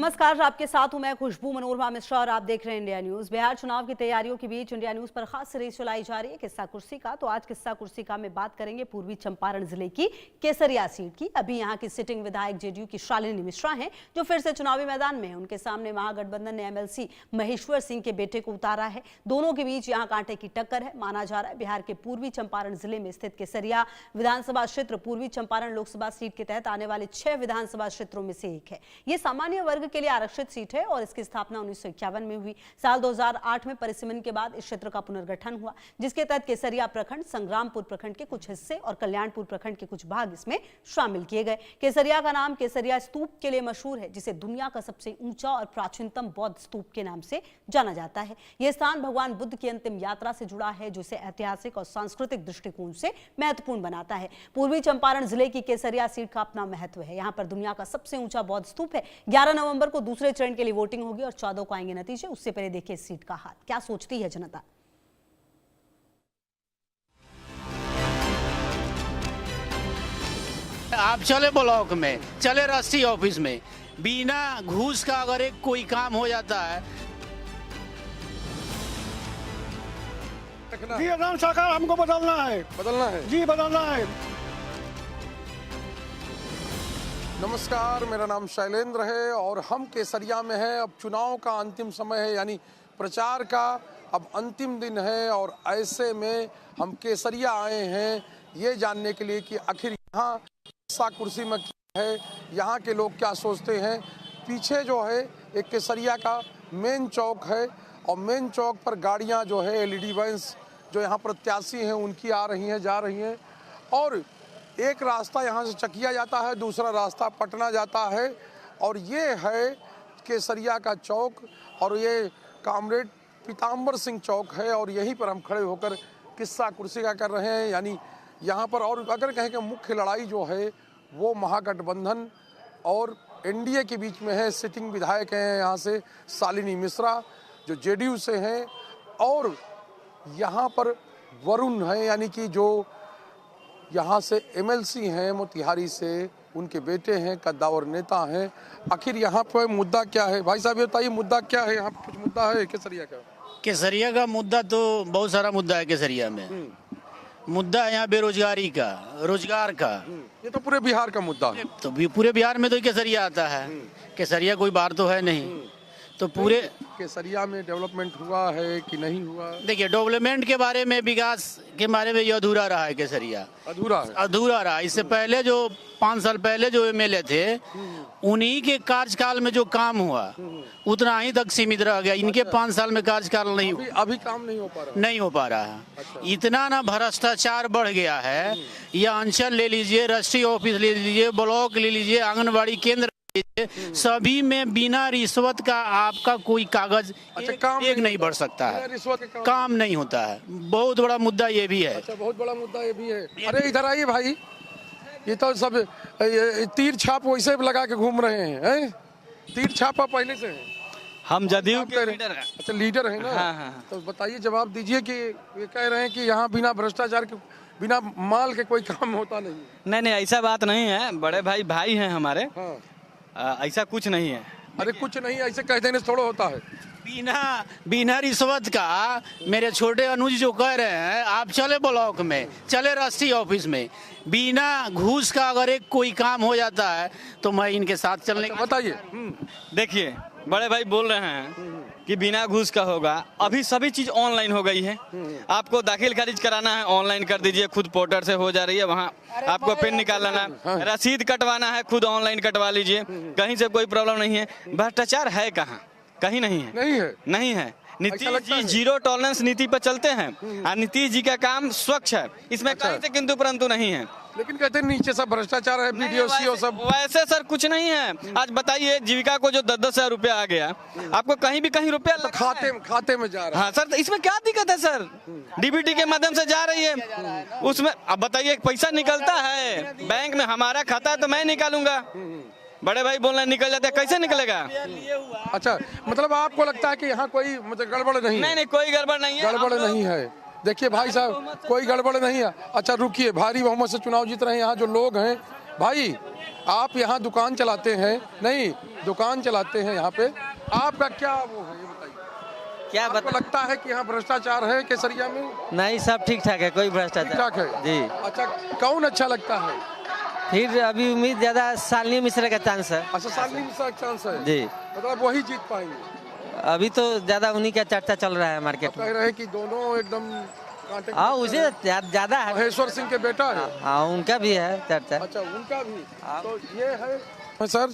नमस्कार, आपके साथ हूं मैं खुशबू मनोरमा मिश्रा और आप देख रहे हैं इंडिया न्यूज। बिहार चुनाव की तैयारियों के बीच इंडिया न्यूज पर खास सीरीज चलाई जा रही है किस्सा कुर्सी का। तो आज किस्सा कुर्सी का में बात करेंगे पूर्वी चंपारण जिले की केसरिया सीट की। अभी यहां की सिटिंग विधायक जेडीयू की शालिनी मिश्रा हैं, जो फिर से चुनावी मैदान में है। उनके सामने महागठबंधन ने एमएलसी महेश्वर सिंह के बेटे को उतारा है। दोनों के बीच यहाँ कांटे की टक्कर है। माना जा रहा है बिहार के पूर्वी चंपारण जिले में स्थित केसरिया विधानसभा क्षेत्र पूर्वी चंपारण लोकसभा सीट के तहत आने वाले 6 विधानसभा क्षेत्रों में से एक है। ये सामान्य वर्ग के लिए आरक्षित सीट है और इसकी स्थापना 1951 में हुई। साल 2008 में परिसीमन के बाद इस क्षेत्र का पुनर्गठन हुआ, जिसके तहत केसरिया प्रखंड, संग्रामपुर प्रखंड के कुछ हिस्से और कल्याणपुर प्रखंड के कुछ भाग इसमें शामिल किए गए। केसरिया का नाम केसरिया स्तूप के लिए मशहूर है, जिसे दुनिया का सबसे ऊंचा और प्राचीनतम बौद्ध स्तूप के नाम से जाना जाता है। यह स्थान भगवान बुद्ध की अंतिम यात्रा से जुड़ा है, जो इसे ऐतिहासिक और सांस्कृतिक दृष्टिकोण से महत्वपूर्ण बनाता है। पूर्वी चंपारण जिले की केसरिया सीट का अपना महत्व है। यहाँ पर दुनिया का सबसे ऊंचा बौद्ध स्तूप है। 11 नवंबर को दूसरे चरण के लिए वोटिंग होगी और 14 को आएंगे नतीजे। उससे पहले देखिए इस सीट का हाथ। क्या सोचती है जनता? आप चले ब्लॉक में, चले रस्सी ऑफिस में, बिना घूस का अगर एक कोई काम हो जाता है। जी राम सरकार हमको बदलना है जी, बदलना है। नमस्कार, मेरा नाम शैलेंद्र है और हम केसरिया में हैं। अब चुनाव का अंतिम समय है, यानी प्रचार का अब अंतिम दिन है और ऐसे में हम केसरिया आए हैं ये जानने के लिए कि आखिर यहाँ किस्सा कुर्सी में क्या है, यहाँ के लोग क्या सोचते हैं। पीछे जो है एक केसरिया का मेन चौक है और मेन चौक पर गाड़ियाँ जो है एलईडी वैन्स जो यहाँ प्रत्याशी हैं उनकी आ रही हैं, जा रही हैं। और एक रास्ता यहाँ से चकिया जाता है, दूसरा रास्ता पटना जाता है और ये है केसरिया का चौक और ये कॉमरेड पीताम्बर सिंह चौक है और यहीं पर हम खड़े होकर किस्सा कुर्सी का कर रहे हैं। यानी यहाँ पर और अगर कहें कि मुख्य लड़ाई जो है वो महागठबंधन और एनडीए के बीच में है। सिटिंग विधायक हैं यहाँ से शालिनी मिश्रा जो जेडीयू से हैं और यहाँ पर वरुण हैं, यानी कि जो यहाँ से एमएलसी हैं मोतिहारी से, उनके बेटे हैं, कद्दावर नेता हैं। आखिर यहाँ पर मुद्दा क्या है भाई साहब, ये बताइए मुद्दा क्या है? यहाँ पर कुछ मुद्दा है केसरिया का? केसरिया का मुद्दा तो बहुत सारा मुद्दा है केसरिया में। मुद्दा है यहाँ बेरोजगारी का, रोजगार का। ये तो पूरे बिहार का मुद्दा है। तो भी पूरे बिहार में तो केसरिया आता है। केसरिया कोई बाहर तो है नहीं। तो पूरे केसरिया में डेवलपमेंट हुआ है कि नहीं हुआ? देखिए, डेवलपमेंट के बारे में, विकास के बारे में ये अधूरा रहा है केसरिया। अधूरा रहा। इससे पहले जो 5 साल पहले जो एमएलए थे उन्हीं के कार्यकाल में जो काम हुआ उतना ही तक सीमित रह गया। इनके 5 साल में कार्यकाल नहीं, अभी काम नहीं हो पा रहा है। इतना ना भ्रष्टाचार बढ़ गया है। यह अंचल ले लीजिए, राष्ट्रीय ऑफिस ले लीजिए, ब्लॉक ले लीजिए, आंगनबाड़ी केंद्र, सभी में बिना रिश्वत का आपका कोई कागज एक नहीं बढ़ सकता है। काम नहीं होता है। बहुत बड़ा मुद्दा ये भी है। बहुत बड़ा मुद्दा ये भी है। अरे इधर आइए भाई, ये तो सब तीर छाप वैसे लगा के घूम रहे हैं। तीर छापा पहले से है। हम जदयू के लीडर हैं। अच्छा, लीडर है ना? हाँ। तो बताइए, जवाब दीजिए कि ये कह रहे हैं कि यहाँ बिना भ्रष्टाचार के, बिना माल के कोई काम होता नहीं। नहीं, ऐसा बात नहीं है। बड़े भाई हैं हमारे। हाँ। ऐसा कुछ नहीं है। अरे कुछ नहीं, ऐसे कह देने से थोड़ा होता है। बिना रिश्वत का मेरे छोटे अनुज जो कह रहे हैं, आप चले ब्लॉक में, चले राष्ट्रीय ऑफिस में, बिना घूस का अगर एक कोई काम हो जाता है तो मैं इनके साथ चलने। बताइए। देखिए, बड़े भाई बोल रहे हैं कि बिना घूस का होगा। अभी सभी चीज ऑनलाइन हो गई है। आपको दाखिल खारिज कराना है, ऑनलाइन कर दीजिए, खुद पोर्टल से हो जा रही है। वहाँ आपको पिन निकालना है, रसीद कटवाना है, खुद ऑनलाइन कटवा लीजिए। कहीं से कोई प्रॉब्लम नहीं है। भ्रष्टाचार है कहाँ? कहीं नहीं है। नहीं है। नीतीश जी जीरो टॉलरेंस नीति पर चलते हैं और नीतीश जी का काम स्वच्छ है। इसमें कहीं से किंतु परंतु नहीं है। लेकिन कहते हैं नीचे सब भ्रष्टाचार है, बीडीओ सब। वैसे सर कुछ नहीं है। आज बताइए, जीविका को जो 10-10 हजार रुपया आ गया, आपको कहीं भी कहीं रुपया तो खाते में जा रहा है। हाँ सर, इसमें क्या दिक्कत है सर? डीबीटी के माध्यम से जा रही है उसमें। अब बताइए, पैसा निकलता है बैंक में, हमारा खाता है तो मैं निकालूंगा। बड़े भाई बोल रहे निकल जाते हैं, कैसे निकलेगा? अच्छा, मतलब आपको लगता है कि यहाँ कोई मतलब गड़बड़ नहीं? नहीं, कोई गड़बड़ नहीं है। गड़बड़ नहीं है। देखिए भाई साहब, कोई गड़बड़ नहीं है। अच्छा रुकिए, भारी बहुमत से चुनाव जीत रहे हैं यहाँ जो लोग हैं। भाई आप यहाँ दुकान चलाते हैं, नहीं दुकान चलाते हैं यहाँ पे, आपका क्या वो है ये बताइए। क्या आपको लगता है कि यहाँ भ्रष्टाचार है केसरिया में? नहीं, सब ठीक ठाक है, कोई ठीक भ्रष्टाचार ठाक है जी। अच्छा, कौन अच्छा लगता है? फिर अभी उम्मीद ज्यादा शालिनी मिश्रा का चांस है अच्छा, शालिनी मिश्रा का चांस है जी। मतलब वही जीत पाएंगे? अभी तो ज्यादा उन्हीं का चर्चा चल रहा है मार्केट में। कह रहे हैं कि दोनों एकदम कांटे हाँ, उसे ज्यादा है। महेश्वर सिंह के बेटा है। हाँ, उनका भी है चर्चा। अच्छा, उनका भी। तो ये है सर।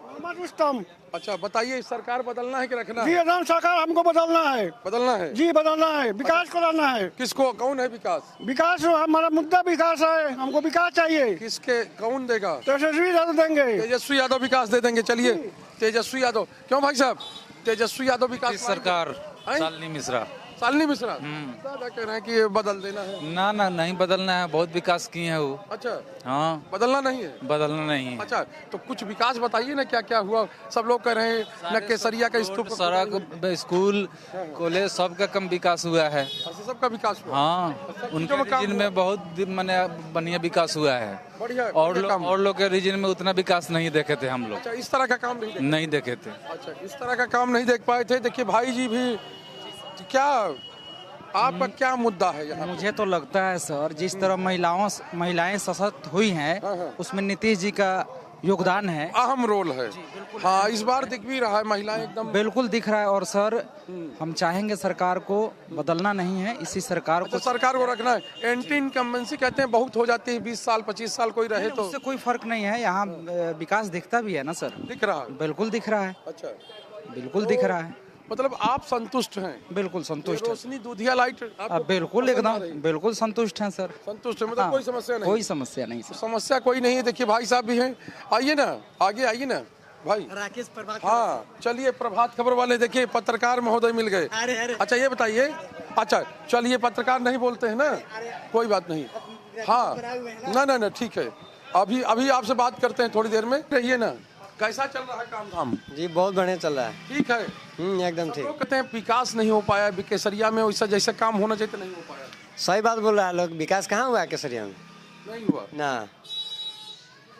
मोहम्मद रुस्तम। अच्छा, बताइए सरकार बदलना है कि रखना जी है? एकदम सरकार हमको बदलना है। बदलना है जी बदलना है, विकास को लाना है। किसको? कौन है विकास? विकास हमारा मुद्दा विकास है, हमको विकास चाहिए। किसके? कौन देगा? तेजस्वी यादव देंगे। तेजस्वी यादव विकास दे देंगे। चलिए, तेजस्वी यादव। क्यों भाई साहब, तेजस्वी यादव विकास सरकार हैं? शालिनी मिश्रा। शालिनी मिश्रा दादा कह रहे हैं कि ये बदल देना है। ना ना, नहीं बदलना है, बहुत विकास किए हैं वो। अच्छा, हाँ, बदलना नहीं है। बदलना नहीं है। अच्छा, तो कुछ विकास बताइए ना, क्या क्या हुआ? सब लोग कह रहे हैं न केसरिया का स्तूप, सड़क, स्कूल, कॉलेज, सबका कम विकास हुआ है। अच्छा, सबका विकास हुआ। हाँ, उनके चीज़ों में काम रीजन हुआ। में बहुत माने बढ़िया विकास हुआ है। बढ़िया। और बढ़िया काम। और लोग के रीजन में उतना विकास नहीं देखे थे हम लोग। अच्छा, इस तरह का काम नहीं देखा। नहीं देखे थे। अच्छा, इस तरह का काम नहीं देख पाए थे। देखिए भाई जी भी, क्या आपका क्या मुद्दा है यहाँ पे? मुझे तो लगता है सर, जिस तरह महिलाएं सशक्त हुई हैं, हाँ। उसमें नीतीश जी का योगदान है। अहम रोल है। हाँ, इस बार दिख भी रहा है, महिलाएं एकदम। बिल्कुल दिख रहा है। और सर, हम चाहेंगे सरकार को बदलना नहीं है, इसी सरकार अच्छा, को। सरकार को रखना है। एंटी इनकम्बेंसी कहते हैं बहुत हो जाती है, 20 साल 25 साल कोई रहे तो उससे कोई फर्क नहीं है। यहाँ विकास दिखता भी है ना सर। दिख रहा है। बिल्कुल दिख रहा है, अच्छा, बिल्कुल दिख रहा है। मतलब आप संतुष्ट हैं? बिल्कुल संतुष्ट है। रोशनी दूधिया लाइट आपको बिल्कुल पसंद आ एकदम रही है? बिल्कुल संतुष्ट हैं सर। संतुष्ट है, मतलब हाँ, कोई समस्या नहीं? कोई समस्या नहीं सर। समस्या कोई नहीं है। देखिए भाई साहब भी हैं, आइए ना, आगे आइए ना भाई। राकेश प्रभात। हाँ, चलिए, प्रभात खबर वाले देखिए पत्रकार महोदय मिल गए। अच्छा, ये बताइए, अच्छा चलिए, पत्रकार नहीं बोलते हैं ना, कोई बात नहीं। हाँ, ना ना ठीक है, अभी अभी आपसे बात करते हैं थोड़ी देर में। रहिए ना, कैसा चल रहा है काम धाम? जी बहुत बढ़िया चल रहा है। ठीक है। एकदम सब लोग कहते हैं विकास नहीं हो पाया केसरिया में, वैसा जैसा काम होना चाहिए तो नहीं हो पाया। सही बात बोल रहा है लोग। विकास कहाँ हुआ है केसरिया में? नहीं हुआ ना,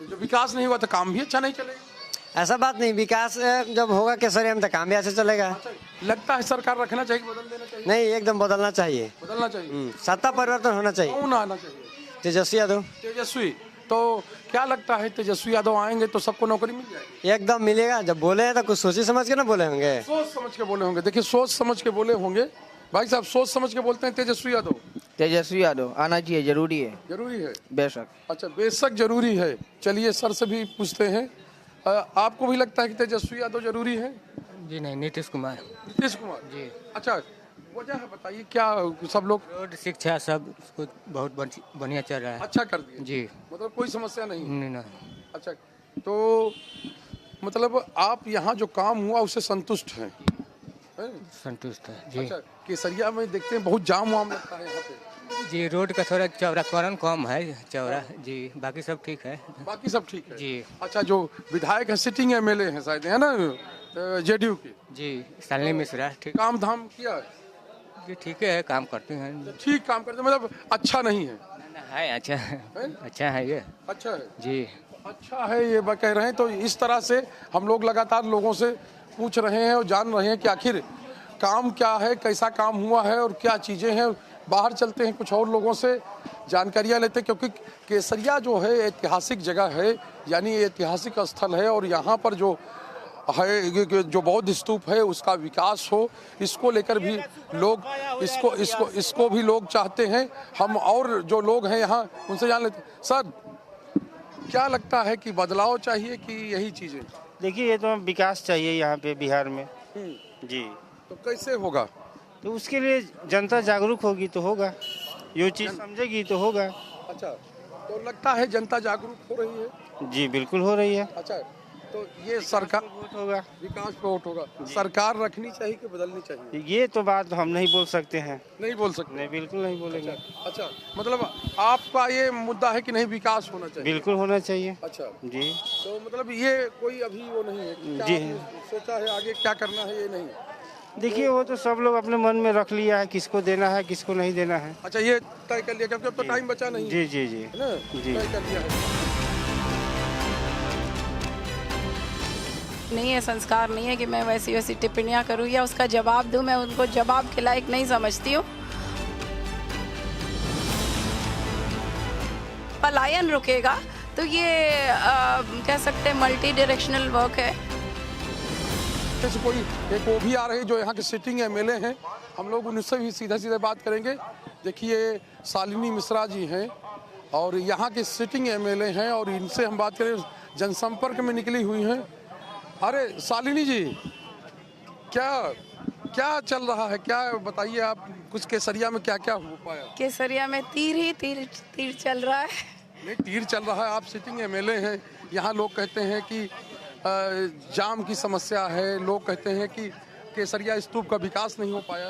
जो विकास नहीं हुआ तो काम भी अच्छा नहीं चलेगा। ऐसा बात नहीं। विकास जब होगा केसरिया में तो काम भी ऐसे चलेगा। लगता है सरकार रखना चाहिए कि बदल देना चाहिए? नहीं, एकदम बदलना चाहिए। बदलना चाहिए। सत्ता परिवर्तन होना चाहिए। कौन आना चाहिए? तेजस्वी यादव। तेजस्वी। तो क्या लगता है, तेजस्वी यादव आएंगे तो सबको नौकरी मिल जाएगी? एकदम मिलेगा। जब बोले हैं तो कुछ सोची समझ के ना बोले होंगे। सोच समझ के बोले होंगे। देखिए, सोच समझ के बोले होंगे भाई साहब, सोच समझ के बोलते हैं तेजस्वी यादव। तेजस्वी यादव आना चाहिए, जरूरी है। जरूरी है? बेशक। अच्छा, बेशक जरूरी है। चलिए सर से भी पूछते हैं, आपको भी लगता है कि तेजस्वी यादव जरूरी है? जी नहीं, नीतीश कुमार। नीतीश कुमार जी। अच्छा, वजह है बताइए, क्या सब लोग रोड, शिक्षा सब कुछ बहुत बढ़िया चल रहा है। अच्छा कर दिए? जी। मतलब कोई समस्या नहीं? नहीं। अच्छा, तो मतलब आप यहाँ जो काम हुआ उससे संतुष्ट हैं? संतुष्ट है जी। अच्छा, केसरिया में देखते हैं बहुत जाम वाम लगता है यहाँ पे। जी, रोड का थोड़ा चौड़ाकरण कम है, चौड़ा जी, बाकी सब ठीक है। बाकी सब ठीक है जी। अच्छा, जो विधायक है, सिटिंग एमएलए हैं शायद, है ना, जेडीयू के? जी, शालिनी मिश्रा ठीक। काम धाम किया है? जी ठीक है, काम करते हैं। ठीक काम करते, मतलब अच्छा नहीं है? है अच्छा है, अच्छा है ये। अच्छा है जी। अच्छा है ये कह रहे हैं। तो इस तरह से हम लोग लगातार लोगों से पूछ रहे हैं और जान रहे हैं कि आखिर काम क्या है, कैसा काम हुआ है और क्या चीज़ें हैं। बाहर चलते हैं, कुछ और लोगों से जानकारियां लेते हैं, क्योंकि केसरिया जो है ऐतिहासिक जगह है, यानी ऐतिहासिक स्थल है, और यहाँ पर जो है जो बौद्ध स्तूप है उसका विकास हो, इसको लेकर भी लोग इसको भी लोग चाहते हैं। हम और जो लोग हैं यहाँ उनसे जान लेते हैं। सर, क्या लगता है कि बदलाव चाहिए कि यही चीज़ें? देखिए, ये तो विकास चाहिए यहाँ पे बिहार में जी। तो कैसे होगा? तो उसके लिए जनता जागरूक होगी तो होगा, ये चीज़ समझेगी तो होगा। अच्छा, तो लगता है जनता जागरूक हो रही है? जी बिल्कुल हो रही है। अच्छा, तो ये सरकार वोट होगा, विकास पे वोट होगा। सरकार रखनी चाहिए कि बदलनी चाहिए? ये तो बात हम नहीं बोल सकते हैं। नहीं बोल सकते? नहीं, बिल्कुल नहीं बोलेंगे। अच्छा, मतलब आपका ये मुद्दा है कि नहीं, विकास होना चाहिए? बिल्कुल होना चाहिए। अच्छा जी। तो मतलब ये कोई अभी वो नहीं है कि क्या जी। आपने सोचा है आगे क्या करना है, ये नहीं? देखिए, वो तो सब लोग अपने मन में रख लिया है, किसको देना है किसको नहीं देना है। अच्छा, ये तय कर लिया, क्योंकि अब तो टाइम बचा नहीं जी जी जी है ना? जी। तय कर लिया है। नहीं है, संस्कार नहीं है कि मैं वैसी वैसी टिप्पणियाँ करूँ या उसका जवाब दूँ। मैं उनको जवाब के लायक नहीं समझती हूँ। पलायन रुकेगा तो ये कह सकते हैं मल्टी डायरेक्शनल वर्क है। जैसे कोई एक वो भी आ रहे जो यहाँ के सिटिंग एमएलए हैं, हम लोग उनसे भी सीधे बात करेंगे। देखिए शालिनी मिश्रा जी हैं और यहाँ के सिटिंग एमएलए हैं और इनसे हम बात करें, जनसंपर्क में निकली हुई हैं। अरे शालिनी जी, क्या चल रहा है, क्या बताइए आप, कुछ केसरिया में क्या क्या हो पाया? केसरिया में तीर चल रहा है। नहीं, तीर चल रहा है। आप सिटिंग एमएलए हैं, यहाँ लोग कहते हैं कि जाम की समस्या है, लोग कहते हैं कि केसरिया स्तूप का विकास नहीं हो पाया।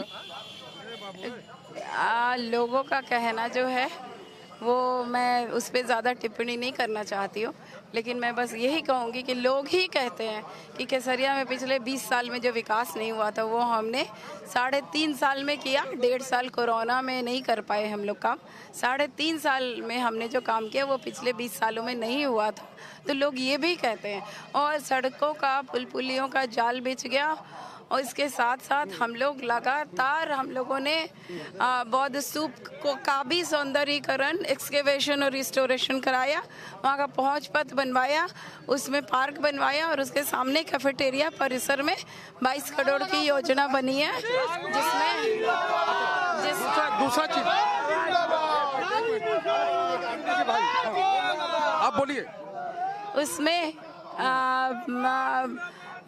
लोगों का कहना जो है वो मैं उस पर ज़्यादा टिप्पणी नहीं करना चाहती हूँ, लेकिन मैं बस यही कहूँगी कि लोग ही कहते हैं कि केसरिया में पिछले 20 साल में जो विकास नहीं हुआ था वो हमने 3.5 साल में किया। 1.5 साल कोरोना में नहीं कर पाए हम लोग काम। 3.5 साल में हमने जो काम किया वो पिछले 20 सालों में नहीं हुआ था, तो लोग ये भी कहते हैं। और सड़कों का, पुल पुलियों का जाल बिछ गया। और इसके साथ साथ हम लोग लगातार हम लोगों ने बौद्ध स्तूप का भी सौंदर्यीकरण, एक्सकेवेशन और रिस्टोरेशन कराया। वहाँ का पहुँच पथ बनवाया, उसमें पार्क बनवाया और उसके सामने कैफेटेरिया परिसर में 22 करोड़ की योजना बनी है, जिसमें दूसरा चीज आप बोलिए। उसमें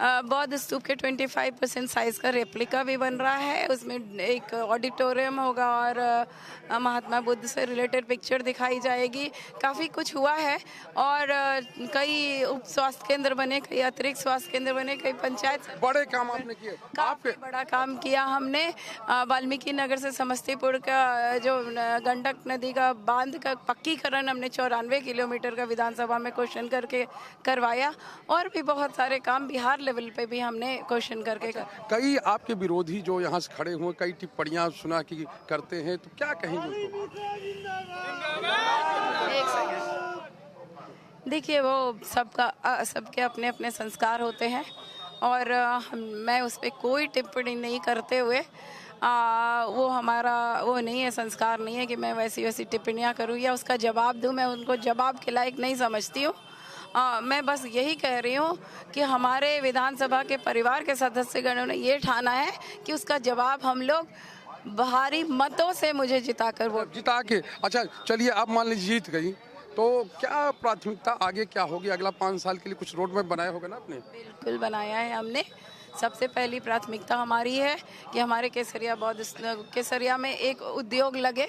बौद्ध स्तूप के 25% साइज का रेप्लिका भी बन रहा है। उसमें एक ऑडिटोरियम होगा और महात्मा बुद्ध से रिलेटेड पिक्चर दिखाई जाएगी। काफ़ी कुछ हुआ है और कई उप स्वास्थ्य केंद्र बने, कई अतिरिक्त स्वास्थ्य केंद्र बने, कई पंचायत। बड़े काम आपने किए, काफी बड़ा काम किया हमने। वाल्मीकि नगर से समस्तीपुर का जो गंडक नदी का बांध का पक्कीकरण हमने 94 किलोमीटर का विधानसभा में क्वेश्चन करके करवाया। और भी बहुत सारे काम बिहार लेवल पे भी हमने क्वेश्चन करके कई आपके विरोधी जो यहाँ से खड़े हुए कई टिप्पणियां सुना कि करते हैं, तो क्या कहेंगे? एक सेकंड, देखिए वो सबके अपने अपने संस्कार होते हैं और मैं उस पर कोई टिप्पणी नहीं करते हुए वो हमारा वो नहीं है, संस्कार नहीं है कि मैं वैसी वैसी टिप्पणियां करूं या उसका जवाब दूं। मैं उनको जवाब के लायक नहीं समझती हूँ। मैं बस यही कह रही हूँ कि हमारे विधानसभा के परिवार के सदस्यगणों ने ये ठाना है कि उसका जवाब हम लोग भारी मतों से मुझे जिता के। अच्छा चलिए, आप मान लीजिए जीत गई तो क्या प्राथमिकता आगे क्या होगी? अगला 5 साल के लिए कुछ रोड मैप बनाया होगा ना आपने? बिल्कुल बनाया है हमने। सबसे पहली प्राथमिकता हमारी है कि हमारे केसरिया में एक उद्योग लगे।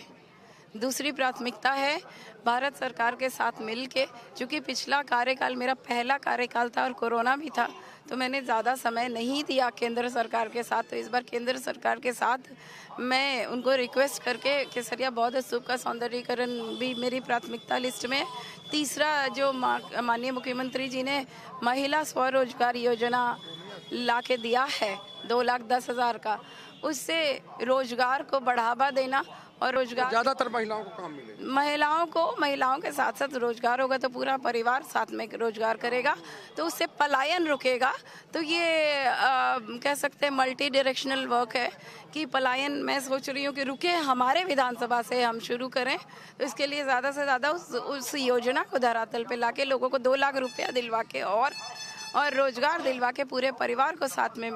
दूसरी प्राथमिकता है भारत सरकार के साथ मिलके, चूँकि पिछला कार्यकाल मेरा पहला कार्यकाल था और कोरोना भी था, तो मैंने ज़्यादा समय नहीं दिया केंद्र सरकार के साथ। तो इस बार केंद्र सरकार के साथ मैं उनको रिक्वेस्ट करके केसरिया बौद्ध स्तूप का सौंदर्यीकरण भी मेरी प्राथमिकता लिस्ट में। तीसरा जो माननीय मुख्यमंत्री जी ने महिला स्वरोजगार योजना ला के दिया है 2,10,000 का, उससे रोजगार को बढ़ावा देना और रोजगार ज्यादातर महिलाओं को काम मिले। महिलाओं के साथ साथ रोजगार होगा तो पूरा परिवार साथ में रोजगार करेगा, तो उससे पलायन रुकेगा। तो ये कह सकते हैं मल्टी डायरेक्शनल वर्क है कि पलायन मैं सोच रही हूँ कि रुके, हमारे विधानसभा से हम शुरू करें। तो इसके लिए ज़्यादा से ज़्यादा उस योजना को धरातल पे लाके लोगों को 2 लाख रुपया दिलवा के और रोजगार दिलवा के पूरे परिवार को साथ में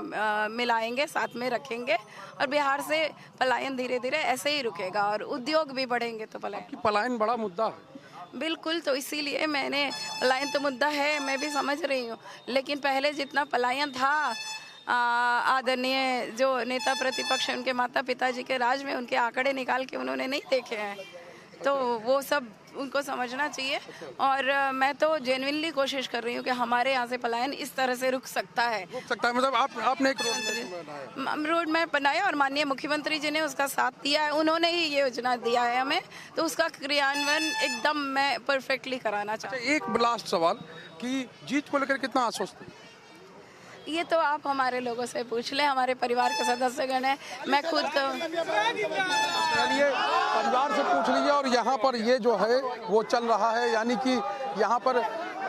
मिलाएंगे, साथ में रखेंगे और बिहार से पलायन धीरे धीरे ऐसे ही रुकेगा और उद्योग भी बढ़ेंगे। तो पलायन बड़ा मुद्दा है। बिल्कुल, तो इसीलिए पलायन तो मुद्दा है, मैं भी समझ रही हूँ, लेकिन पहले जितना पलायन था आदरणीय जो नेता प्रतिपक्ष उनके माता पिताजी के राज में उनके आंकड़े निकाल के उन्होंने नहीं देखे हैं, तो वो सब उनको समझना चाहिए। और मैं तो जेन्युइनली कोशिश कर रही हूँ कि हमारे यहाँ से पलायन इस तरह से रुक सकता है। मतलब आपने एक रोड मैप बनाया और माननीय मुख्यमंत्री जी ने उसका साथ दिया है, उन्होंने ही ये योजना दिया है हमें, तो उसका क्रियान्वयन एकदम मैं परफेक्टली कराना चाहती हूँ। एक लास्ट सवाल कि जीत को लेकर कितना आश्वस्त है? ये तो आप हमारे लोगों से पूछ लें, हमारे परिवार के सदस्यगण हैं, मैं खुद परिवार से पूछ लीजिए। और यहाँ पर ये जो है वो चल रहा है, यानी कि यहाँ पर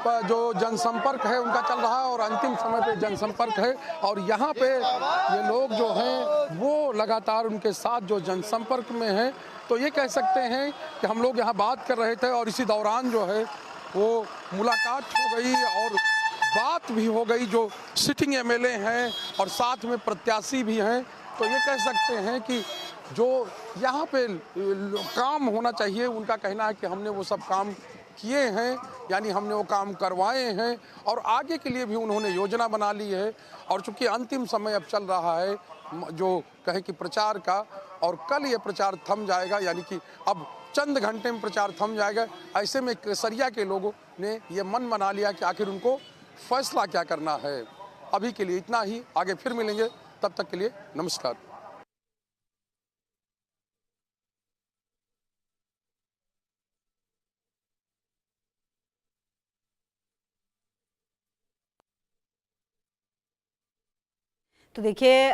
जो जनसंपर्क है उनका चल रहा है और अंतिम समय पे जनसंपर्क है और यहाँ पे ये लोग जो हैं वो लगातार उनके साथ जो जनसंपर्क में हैं। तो ये कह सकते हैं कि हम लोग यहाँ बात कर रहे थे और इसी दौरान जो है वो मुलाकात हो गई और बात भी हो गई जो सिटिंग एमएलए हैं और साथ में प्रत्याशी भी हैं। तो ये कह सकते हैं कि जो यहाँ पे काम होना चाहिए उनका कहना है कि हमने वो सब काम किए हैं, यानी हमने वो काम करवाए हैं और आगे के लिए भी उन्होंने योजना बना ली है। और चूंकि अंतिम समय अब चल रहा है जो कहे कि प्रचार का, और कल ये प्रचार थम जाएगा, यानी कि अब चंद घंटे में प्रचार थम जाएगा। ऐसे में केसरिया के लोगों ने ये मन बना लिया कि आखिर उनको फैसला क्या करना है। अभी के लिए इतना ही, आगे फिर मिलेंगे, तब तक के लिए नमस्कार। तो देखिए